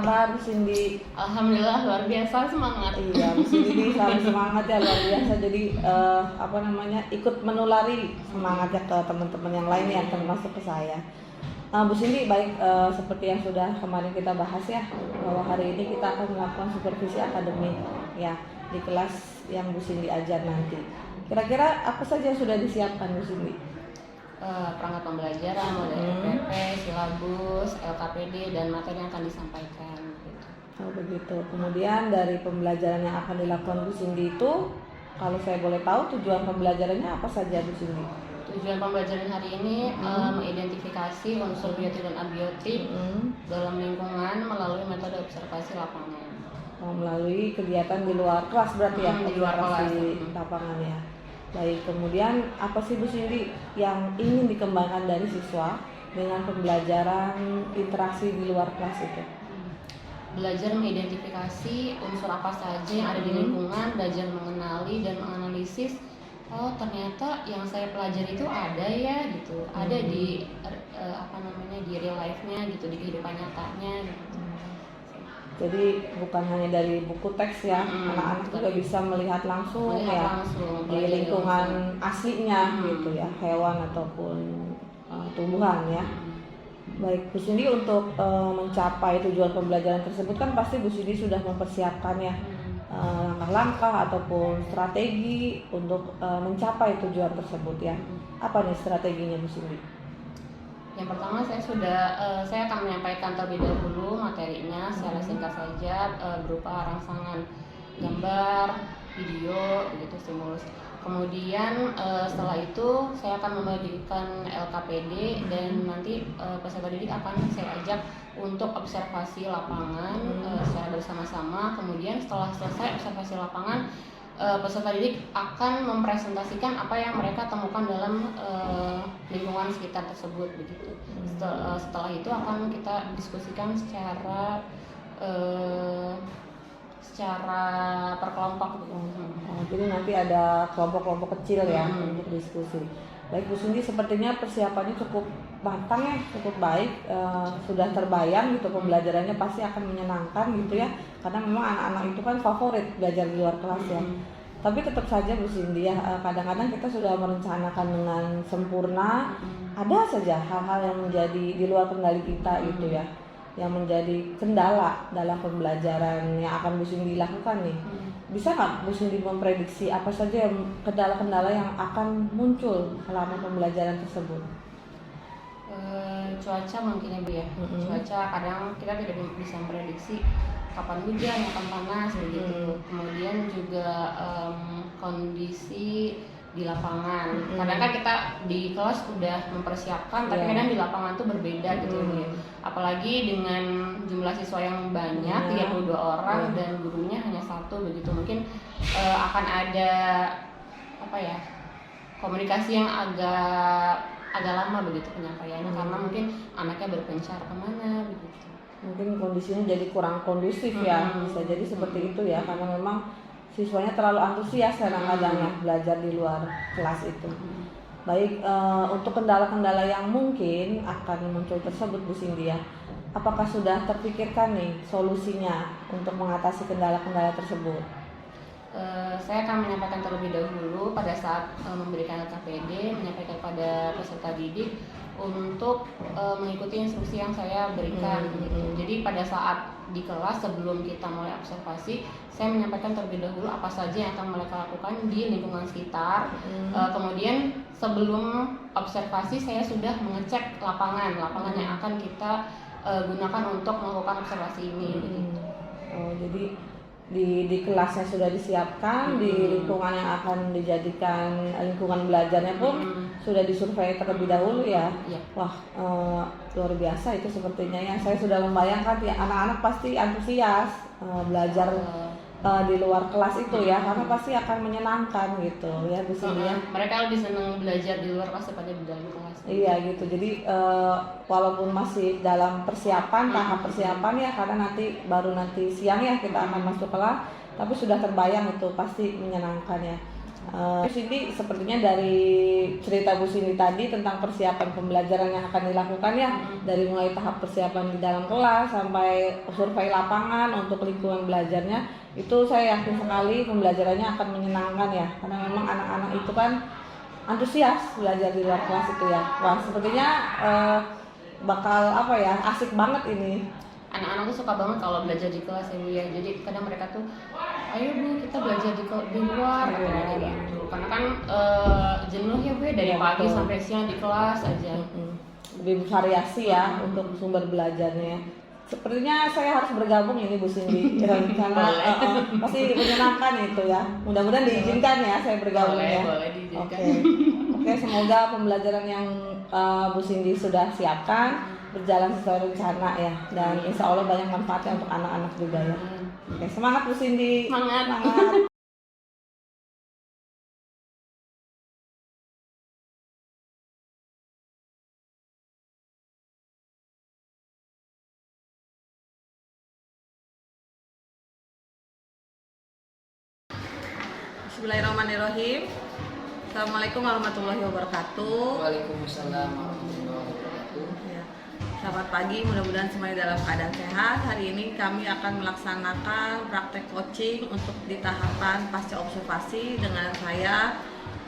kabar Bu Cindy? Alhamdulillah luar biasa semangat. Iya, Bu Cindy selalu semangat ya, luar biasa. Jadi ikut menulari semangatnya ke teman-teman yang lain ya, termasuk ke saya. Bu Cindy, baik seperti yang sudah kemarin kita bahas ya, bahwa hari ini kita akan melakukan supervisi akademik ya di kelas yang Bu Cindy ajar nanti. Kira-kira apa saja yang sudah disiapkan Bu Cindy? Perangkat pembelajaran, model RPP, silabus, LKPD, dan materi yang akan disampaikan. Gitu. Oh begitu. Kemudian dari pembelajaran yang akan dilakukan Bu Cindy itu, kalau saya boleh tahu tujuan pembelajarannya apa saja Bu Cindy? Tujuan pembelajaran hari ini mengidentifikasi unsur biotik dan abiotik dalam lingkungan melalui metode observasi lapangan. Melalui kegiatan di luar kelas berarti ya, di luar kelas lapangan ya. Baik, kemudian apa sih Bu Cindy yang ingin dikembangkan dari siswa dengan pembelajaran interaksi di luar kelas itu? Belajar mengidentifikasi unsur apa saja yang ada di lingkungan, belajar mengenali dan menganalisis. Oh ternyata yang saya pelajari itu ada ya gitu, ada di di real life-nya gitu, di kehidupan nyatanya gitu. Jadi bukan hanya dari buku teks ya, anak-anak juga bisa melihat langsung di lingkungan aslinya gitu ya, hewan ataupun tumbuhan ya. Baik, Bu Cindy untuk mencapai tujuan pembelajaran tersebut kan pasti Bu Cindy sudah mempersiapkan ya langkah-langkah ataupun strategi untuk mencapai tujuan tersebut ya. Apa nih strateginya Bu Cindy? Yang pertama saya akan menyampaikan terlebih dahulu materinya secara singkat saja berupa rangsangan gambar, video, begitu stimulus. Kemudian setelah itu saya akan membagikan LKPD dan nanti peserta didik akan saya ajak untuk observasi lapangan secara bersama-sama. Kemudian setelah selesai observasi lapangan, peserta didik akan mempresentasikan apa yang mereka temukan dalam lingkungan sekitar tersebut begitu. Setelah itu akan kita diskusikan secara perkelompok gitu. Jadi nanti ada kelompok-kelompok kecil ya untuk diskusi. Baik Bu Cindy, sepertinya persiapannya cukup matang ya, cukup baik, sudah terbayang gitu pembelajarannya pasti akan menyenangkan gitu ya, karena memang anak-anak itu kan favorit belajar di luar kelas ya. Tapi tetap saja Bu Cindy ya, kadang-kadang kita sudah merencanakan dengan sempurna, ada saja hal-hal yang menjadi di luar kendali kita gitu ya, yang menjadi kendala dalam pembelajaran yang akan Bu Cindy lakukan nih. Bisa nggak Bu Cindy memprediksi apa saja yang kendala-kendala yang akan muncul selama pembelajaran tersebut? Cuaca mungkin ya Bu ya. Cuaca kadang kita tidak bisa memprediksi kapan hujan, kapan panas begitu. Kemudian juga kondisi di lapangan. Kadang kan kita di kelas udah mempersiapkan, tapi kadang di lapangan tuh berbeda gitu ya. Apalagi dengan jumlah siswa yang banyak, 32 orang dan gurunya hanya satu begitu. Mungkin akan ada komunikasi yang agak lama begitu penyampaiannya karena mungkin anaknya berpencar kemana begitu. Mungkin kondisinya jadi kurang kondusif ya, bisa jadi seperti itu ya, karena memang siswanya terlalu antusias kadang-kadang ya belajar di luar kelas itu. Baik, untuk kendala-kendala yang mungkin akan muncul tersebut Bu Cindy ya, apakah sudah terpikirkan nih solusinya untuk mengatasi kendala-kendala tersebut? Saya akan menyampaikan terlebih dahulu pada saat memberikan LKPD, menyampaikan pada peserta didik untuk mengikuti instruksi yang saya berikan gitu. Jadi pada saat di kelas sebelum kita mulai observasi, saya menyampaikan terlebih dahulu apa saja yang akan mereka lakukan di lingkungan sekitar. Kemudian sebelum observasi saya sudah mengecek lapangan yang akan kita gunakan untuk melakukan observasi ini. Gitu. Oh, jadi di kelasnya sudah disiapkan, di lingkungan yang akan dijadikan lingkungan belajarnya pun sudah disurvei terlebih dahulu ya. Wah, luar biasa itu sepertinya ya. Saya sudah membayangkan ya anak-anak pasti antusias belajar di luar kelas itu ya, karena pasti akan menyenangkan gitu ya Bu Cindy ya. Mereka lebih senang belajar di luar kelas daripada di dalam kelas. Iya gitu. Jadi walaupun masih dalam persiapan, tahap persiapan ya, karena baru nanti siang ya kita akan masuk kelas, tapi sudah terbayang itu pasti menyenangkan ya. Bu Cindy, sepertinya dari cerita Bu Cindy tadi tentang persiapan pembelajaran yang akan dilakukan ya, dari mulai tahap persiapan di dalam kelas sampai survei lapangan untuk lingkungan belajarnya, itu saya yakin sekali pembelajarannya akan menyenangkan ya, karena memang anak-anak itu kan antusias belajar di luar kelas itu ya. Wah, sepertinya bakal apa ya, asik banget ini. Anak-anak tuh suka banget kalau belajar di kelas ya Bu ya. Jadi kadang mereka tuh, ayo Bu kita belajar di luar katanya kayak gitu. Karena kan jenuh ya Bu ya, dari pagi betul. sampai siang di kelas aja. Lebih variasi ya untuk sumber belajarnya. Sepertinya saya harus bergabung ini Bu Cindy ya, karena pasti menyenangkan itu ya. Mudah-mudahan diizinkan ya saya bergabung ya. Boleh diizinkan. Oke, semoga pembelajaran yang Bu Cindy sudah siapkan berjalan sesuai rencana ya, dan insya Allah banyak manfaatnya untuk anak-anak juga ya. Oke, semangat Bu Cindy. Semangat. Bismillahirrahmanirrahim. Assalamualaikum warahmatullahi wabarakatuh. Waalaikumsalam warahmatullahi wabarakatuh. Ya, selamat pagi, mudah-mudahan semuanya dalam keadaan sehat. Hari ini kami akan melaksanakan praktek coaching untuk di tahapan pasca observasi dengan saya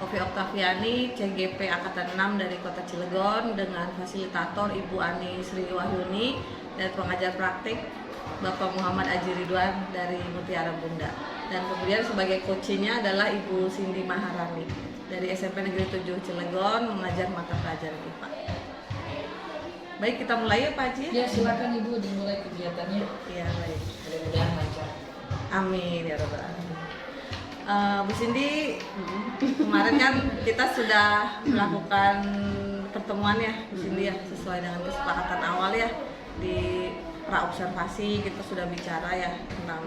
Ovi Oktaviani, CGP Angkatan 6 dari Kota Cilegon, dengan fasilitator Ibu Ani Sri Wahyuni dan pengajar praktik Bapak Muhammad Aji Ridwan dari Mutiara Bunda. Dan kemudian sebagai coachingnya adalah Ibu Cindy Maharani dari SMP Negeri 7 Cilegon, mengajar mata pelajaran IPA. Baik, kita mulai ya Pak Haji? Ya silakan Ibu dimulai kegiatannya. Iya, baik. Mudah-mudahan lancar. Amin ya Rabbal Alamin. Bu Cindy, kemarin kan kita sudah melakukan pertemuan ya Bu Cindy ya, sesuai dengan kesepakatan awal ya, di pra-observasi kita sudah bicara ya tentang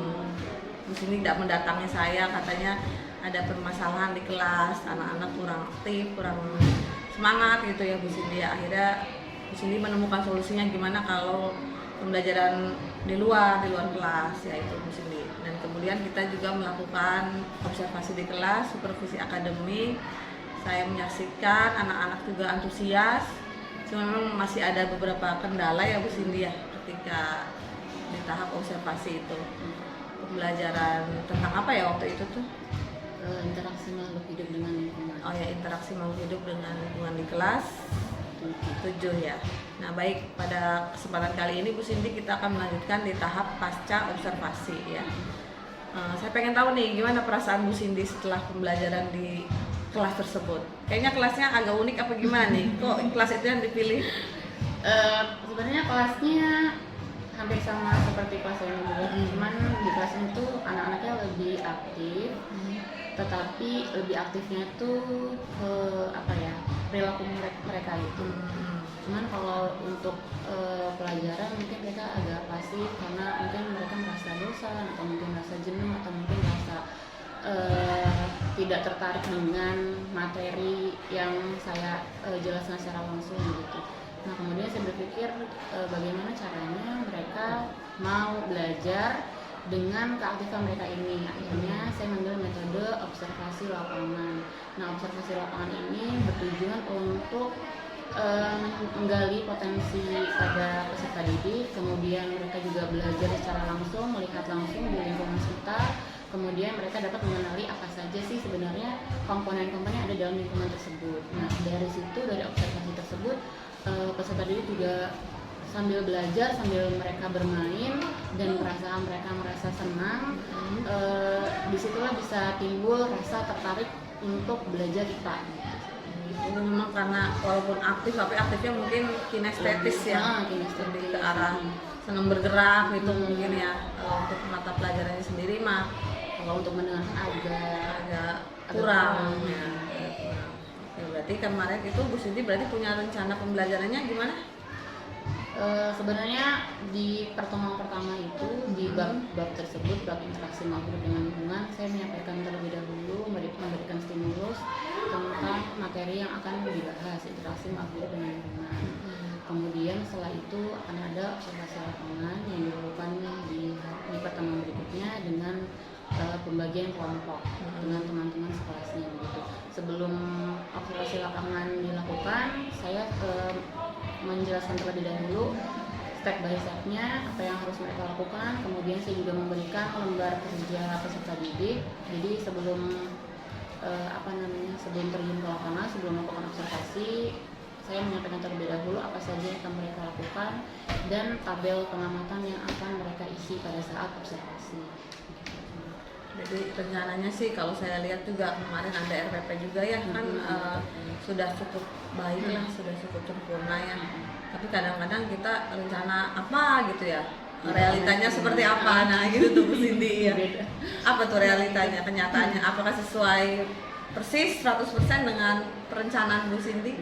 Bu Cindy tidak mendatangi saya, katanya ada permasalahan di kelas, anak-anak kurang aktif, kurang semangat gitu ya Bu Cindy ya. Akhirnya Bu Cindy menemukan solusinya gimana kalau pembelajaran di luar kelas ya itu Bu Cindy. Dan kemudian kita juga melakukan observasi di kelas, supervisi akademik. Saya menyaksikan anak-anak juga antusias. Cuma memang masih ada beberapa kendala ya Bu Cindy ya ketika di tahap observasi itu. Pembelajaran tentang apa ya waktu itu tuh? Interaksi makhluk hidup dengan lingkungan. Oh ya, interaksi makhluk hidup dengan lingkungan di kelas 7 ya. Nah baik, pada kesempatan kali ini Bu Cindy kita akan melanjutkan di tahap pasca observasi ya. Saya pengen tahu nih gimana perasaan Bu Cindy setelah pembelajaran di kelas tersebut. Kayaknya kelasnya agak unik apa gimana nih? Kok kelas itu yang dipilih? Sebenarnya kelasnya hampir sama seperti kelas lain juga, cuman di kelas itu anak-anaknya lebih aktif, tetapi lebih aktifnya tuh ke apa ya, perilaku mereka itu. Cuman kalau untuk pelajaran mungkin mereka agak pasif karena mungkin mereka merasa bosan atau mungkin merasa jenuh atau mungkin merasa tidak tertarik dengan materi yang saya jelaskan secara langsung gitu. Nah kemudian saya berpikir bagaimana caranya mereka mau belajar dengan keaktifan mereka ini. Akhirnya saya mengambil metode observasi lapangan. Nah observasi lapangan ini bertujuan untuk menggali potensi pada peserta didik, kemudian mereka juga belajar secara langsung, melihat langsung di lingkungan sekitar, kemudian mereka dapat mengenali apa saja sih sebenarnya komponen-komponen yang ada dalam lingkungan tersebut. Nah dari situ, dari observasi tersebut, peserta didik juga sambil belajar, sambil mereka bermain dan perasaan mereka merasa senang, disitulah bisa timbul rasa tertarik untuk belajar IPA. Ini memang karena walaupun aktif tapi aktifnya mungkin kinestetis ya, lebih ke arah senang bergerak gitu mungkin ya. Untuk mata pelajarannya sendiri mah Kalau untuk mendengarkan agak kurang ya. Oke, berarti kemarin itu Bu Cindy berarti punya rencana pembelajarannya gimana? Sebenarnya di pertemuan pertama itu di bab tersebut, bab interaksi makhluk dengan lingkungan, saya menyampaikan terlebih dahulu, memberikan stimulus tentang materi yang akan dibahas, interaksi makhluk dengan lingkungan. Kemudian setelah itu akan ada observasi lapangan yang dilakukan di pertemuan berikutnya dengan pembagian kelompok dengan teman-teman sekelasnya gitu. Sebelum observasi lapangan dilakukan, saya menjelaskan terlebih dahulu step by stepnya apa yang harus mereka lakukan. Kemudian saya juga memberikan lembar kerja peserta didik. Jadi sebelum sebelum terjun ke lapangan, sebelum melakukan observasi, saya menyampaikan terlebih dahulu apa saja yang akan mereka lakukan dan tabel pengamatan yang akan mereka isi pada saat observasi. Jadi rencananya sih kalau saya lihat juga kemarin ada RPP juga ya kan sudah cukup baik lah, sudah cukup sempurna ya. Tapi kadang-kadang kita rencana apa gitu ya, realitanya seperti apa, nah gitu tuh Bu Cindy ya. Apa tuh realitanya, kenyataannya, apakah sesuai persis 100% dengan perencanaan Bu Cindy?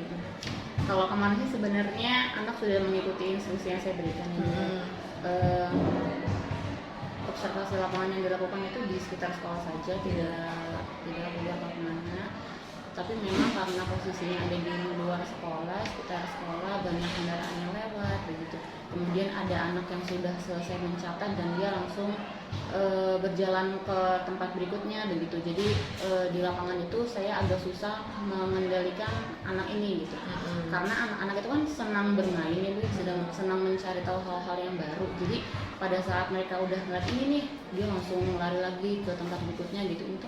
Kalau kemarin sih sebenarnya anak sudah mengikuti instruksi yang saya berikan. Observasi lapangan yang dilakukan itu di sekitar sekolah saja, tidak keluar kemana. Tapi memang karena posisinya ada di luar sekolah, sekitar sekolah, banyak kendaraan yang lewat begitu. Kemudian ada anak yang sudah selesai mencatat dan dia langsung berjalan ke tempat berikutnya begitu. Jadi di lapangan itu saya agak susah mengendalikan anak ini gitu. Karena anak-anak itu kan senang bermain ya Bu, senang mencari tahu hal-hal yang baru. Jadi pada saat mereka udah ngeliat ini nih, dia langsung lari lagi ke tempat berikutnya gitu. Itu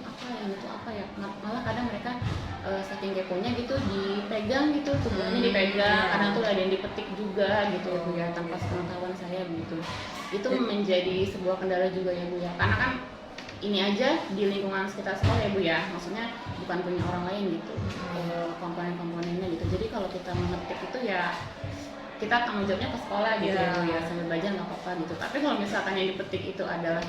apa ya? Malah kadang mereka saking keponya gitu dipegang gitu, tubuhnya dipegang. Kadang tuh ada yang dipetik juga gitu ya Bu ya, tanpa sepengetahuan saya begitu. Itu menjadi sebuah kendala juga ya Bu ya, karena kan ini aja di lingkungan sekitar sekolah ya Bu ya, maksudnya bukan punya orang lain gitu, komponen-komponennya gitu. Jadi kalau kita mengetik itu ya kita tanggung jawabnya ke sekolah gitu ya Bu ya, sambil belajar nggak apa-apa gitu. Tapi kalau misalkan yang dipetik itu adalah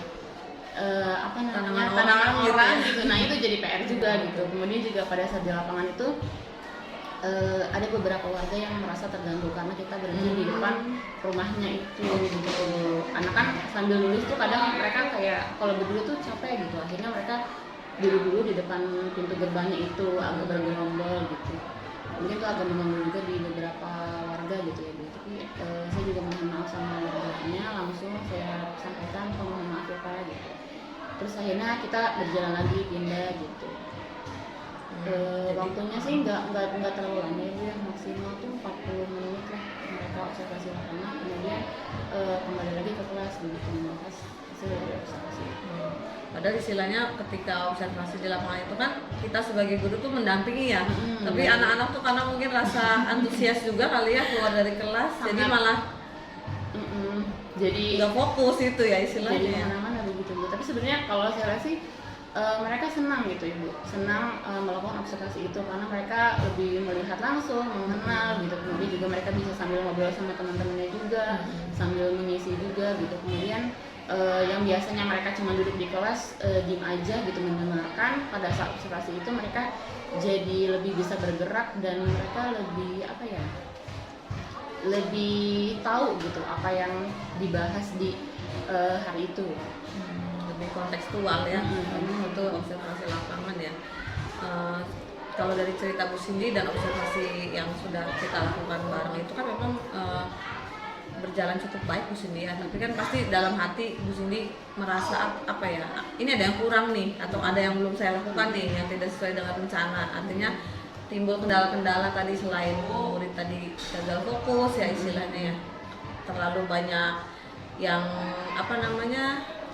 tanaman orang gitu, nah itu jadi PR juga gitu. Kemudian juga pada saat di lapangan itu ada beberapa warga yang merasa terganggu karena kita berhenti di depan rumahnya itu gitu. Anak kan sambil nulis tuh kadang mereka kayak kalau berdua tuh capek gitu, akhirnya mereka dulu di depan pintu gerbangnya itu agak bergerombol gitu. Mungkin itu agak mengganggu juga di beberapa warga gitu ya Bu. Tapi saya juga mohon maaf sama warganya, langsung saya sampaikan mohon maaf ya Pak gitu. Terus akhirnya kita berjalan lagi pindah gitu. Waktunya sih nggak terlalu lama ya Bu ya, maksimal tuh 40 menit lah mereka observasi lapangan, kemudian kembali lagi ke kelas begitu membahas hasil dari observasi. Padahal istilahnya ketika observasi di lapangan itu kan kita sebagai guru tuh mendampingi ya, tapi anak-anak tuh karena mungkin rasa antusias juga kali ya keluar dari kelas, jadi malah jadi nggak fokus itu ya istilahnya. Jadi mana-mana begitu Bu. Tapi sebenarnya kalau saya lihat sih mereka senang gitu Ibu, senang melakukan observasi itu karena mereka lebih melihat langsung, mengenal gitu. Kemudian juga mereka bisa sambil ngobrol sama teman-temannya juga, sambil mengisi juga gitu. Kemudian yang biasanya mereka cuma duduk di kelas diem aja gitu mendengarkan, pada saat observasi itu mereka jadi lebih bisa bergerak dan mereka lebih lebih tahu gitu apa yang dibahas di hari itu. Lebih kontekstual ya, untuk observasi lapangan ya. Kalau dari cerita Bu Cindy dan observasi yang sudah kita lakukan bareng itu kan memang berjalan cukup baik Bu Cindy ya. Tapi kan pasti dalam hati Bu Cindy merasa ini ada yang kurang nih, atau ada yang belum saya lakukan nih yang tidak sesuai dengan rencana. Artinya timbul kendala-kendala tadi, selain murid tadi gagal fokus ya istilahnya ya, terlalu banyak yang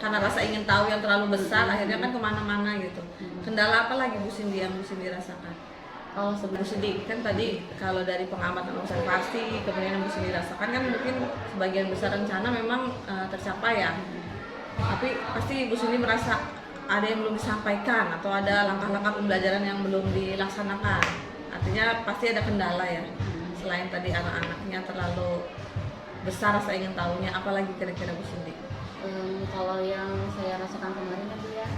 karena rasa ingin tahu yang terlalu besar, akhirnya kan kemana-mana gitu. Kendala apa lagi Bu Cindy yang Bu Cindy rasakan? Oh Bu Cindy kan tadi kalau dari pengamatan observasi kemudian yang Bu Cindy rasakan kan mungkin sebagian besar rencana memang tercapai ya, tapi pasti Bu Cindy merasa ada yang belum disampaikan atau ada langkah-langkah pembelajaran yang belum dilaksanakan. Artinya pasti ada kendala ya, selain tadi anak-anaknya terlalu besar rasa ingin tahunya, apalagi kira-kira Bu Cindy? Kalau yang saya rasakan kemarin ya Bu ya,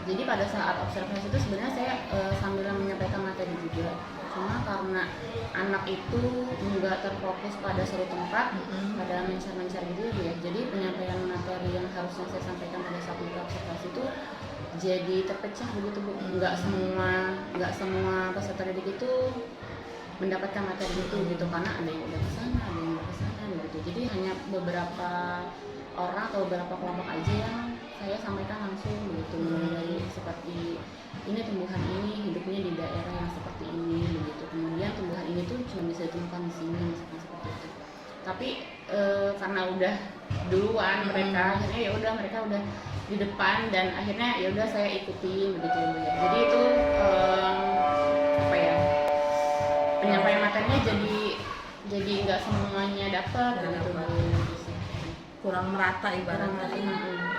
jadi pada saat observasi itu sebenarnya saya sambil menyampaikan materi juga, cuma karena anak itu nggak terfokus pada suatu tempat, pada mencar-mencar gitu ya Bu ya, jadi penyampaian materi yang harusnya saya sampaikan pada saat mereka observasi itu jadi terpecah begitu Bu. Nggak semua peserta didik itu mendapatkan materi itu gitu, karena ada yang udah kesana, ada yang udah kesana gitu. Jadi hanya beberapa orang atau beberapa kelompok aja yang saya sampaikan langsung begitu, mulai dari seperti ini tumbuhan ini hidupnya di daerah yang seperti ini begitu, kemudian tumbuhan ini tuh cuma bisa ditemukan di sini misalkan seperti itu. Tapi karena udah duluan mereka, akhirnya ya udah mereka udah di depan dan akhirnya ya udah saya ikuti begitu ya Bu ya. Jadi itu apa ya, penyampaian materinya jadi nggak semuanya dapat gitu Bu. Kurang merata ibaratnya. Kurang merata.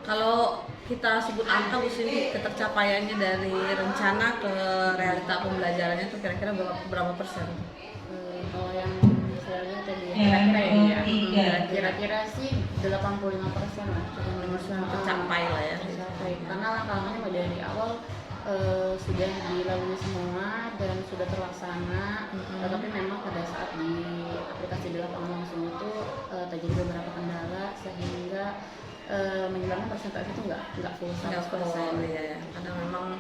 Kalau kita sebut angka Bu Cindy, ketercapaiannya dari rencana ke realita pembelajarannya itu kira-kira berapa persen? Kalau yang saya lihat tadi ya, kira-kira sih 85% lah, 85% Tercapai lah ya. tercapai. Karena langkah-langkahnya mulai dari awal sudah dilalui semua dan sudah terlaksana, tetapi memang pada saat di aplikasi di lapangan langsung itu terjadi beberapa kendala sehingga menyebabkan persentase itu nggak full 100%. Ya. Karena memang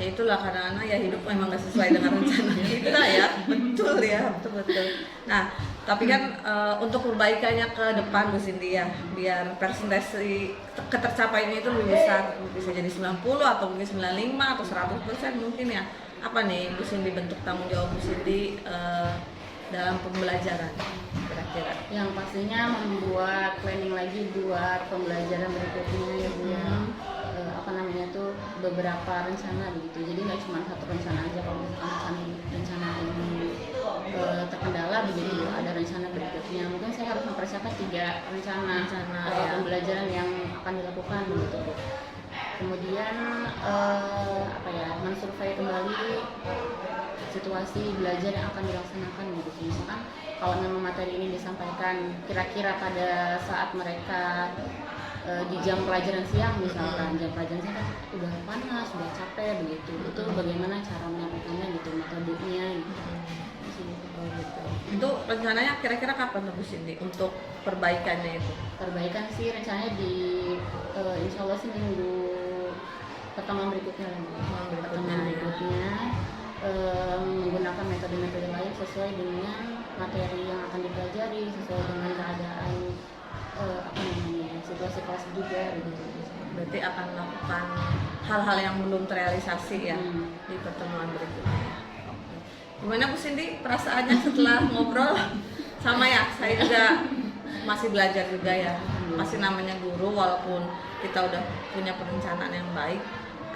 ya itulah kadang-kadang ya hidup memang nggak sesuai dengan rencana kita ya, betul ya, betul. Nah, tapi kan untuk perbaikannya ke depan Bu Cindy ya, biar persentase ketercapaiannya itu lebih besar, bisa jadi 90 atau mungkin 95 atau 100% mungkin ya. Apa nih Bu Cindy bentuk tanggung jawab Bu Cindy dalam pembelajaran kira-kira? Yang pastinya membuat planning lagi buat pembelajaran berikutnya ya Bu ya. Apa namanya tuh beberapa rencana begitu, jadi nggak cuma satu rencana aja. Kalau misalkan rencana ini terkendala begitu, ada rencana berikutnya, mungkin saya harus mempersiapkan 3 rencana ya. pembelajaran yang akan dilakukan begitu Bu. Kemudian apa ya, mensurvei kembali situasi belajar yang akan dilaksanakan gitu. Misalkan kalau memang materi ini disampaikan kira-kira pada saat mereka di jam pelajaran siang misalkan, jam pelajaran siang kan udah panas, udah capek begitu, itu bagaimana cara menyampaikannya gitu, metodenya gitu. Itu rencananya kira-kira kapan Bu Cindy untuk perbaikannya itu? Perbaikan sih rencananya di insya Allah sih minggu pertemuan berikutnya menggunakan metode-metode lain sesuai dengan materi yang akan dipelajari, sesuai dengan keadaan apa namanya, situasi kelas juga gitu. Berarti akan melakukan hal-hal yang belum terrealisasi ya di pertemuan berikutnya. Gimana Bu Cindy perasaannya setelah ngobrol? Sama ya, saya juga masih belajar juga ya. Masih namanya guru, walaupun kita udah punya perencanaan yang baik,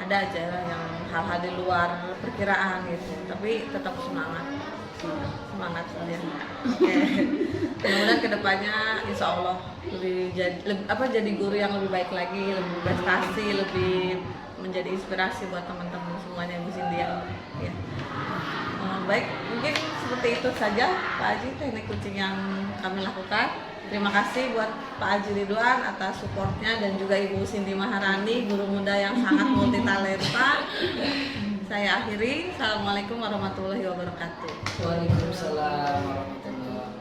ada aja yang hal-hal di luar perkiraan gitu. Tapi tetap semangat saja. Oke. Mudah-mudahan kedepannya insya Allah jadi guru yang lebih baik lagi, lebih prestasi, lebih menjadi inspirasi buat teman-teman semuanya Bu Cindy ya. Baik, mungkin seperti itu saja Pak Haji teknik coaching yang kami lakukan. Terima kasih buat Pak Haji Ridwan atas supportnya dan juga Ibu Cindy Maharani, guru muda yang sangat multitalenta. Saya akhiri. Assalamualaikum warahmatullahi wabarakatuh. Waalaikumsalam warahmatullahi wabarakatuh.